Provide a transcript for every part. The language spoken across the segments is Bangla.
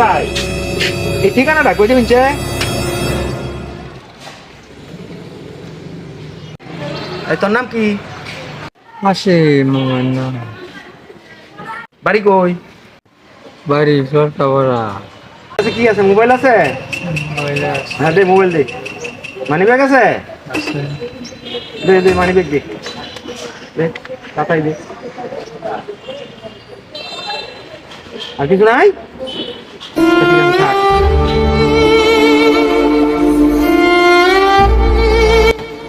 ভাই এই ঠিকানাটা কই যাবেন চে? এই তোর নাম কি? আসে মামার নাম বাড়ি কই? বাড়ি সরকাবরা আচ্ছা কি আছে, মোবাইল আছে? মহিলা হ্যাঁ দে মোবাইল দে। মানি ব্যাগ আছে? আছে দে দে মানি ব্যাগ দে। দে তাড়াতাড়ি দে। আর কিছু নাই? ঠিক আছে, থাক।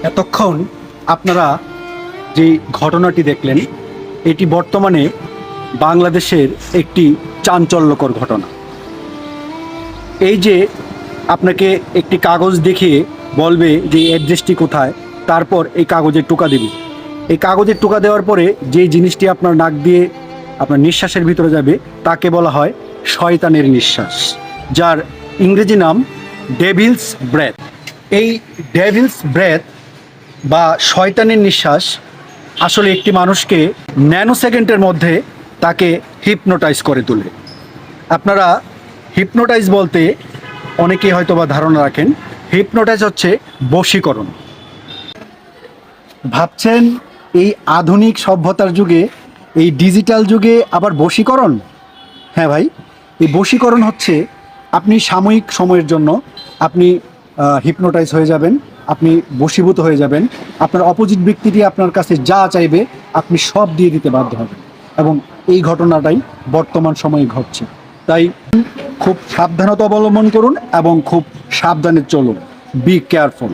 এতক্ষণ আপনারা যে ঘটনাটি দেখলেন এটি বর্তমানে বাংলাদেশের একটি চাঞ্চল্যকর ঘটনা। এই যে আপনাকে একটি কাগজ দেখিয়ে বলবে যে অ্যাড্রেসটি কোথায়, তারপর এই কাগজের টোকা দেবে। এই কাগজের টোকা দেওয়ার পরে যে জিনিসটি আপনার নাক দিয়ে আপনার নিঃশ্বাসের ভিতরে যাবে তাকে বলা হয় শয়তানের নিঃশ্বাস, যার ইংরেজি নাম ডেভিলস ব্রেথ। এই ডেভিলস ব্রেথ বা শয়তানের নিঃশ্বাস আসলে একটি মানুষকে ন্যানো সেকেন্ডের মধ্যে তাকে হিপনোটাইজ করে তোলে। আপনারা হিপনোটাইজ বলতে অনেকেই হয়তো বা ধারণা রাখেন, হিপনোটাইজ হচ্ছে বশীকরণ। ভাবছেন এই আধুনিক সভ্যতার যুগে, এই ডিজিটাল যুগে আবার বশীকরণ? হ্যাঁ ভাই, এই বশীকরণ হচ্ছে আপনি সাময়িক সময়ের জন্য আপনি হিপনোটাইজ হয়ে যাবেন, আপনি বশীভূত হয়ে যাবেন। আপনার অপোজিট ব্যক্তিটি আপনার কাছে যা চাইবে আপনি সব দিয়ে দিতে বাধ্য হবেন, এবং এই ঘটনাটাই বর্তমান সময়ে ঘটছে। তাই খুব সাবধানতা অবলম্বন করুন এবং খুব সাবধানে চলুন। Be careful.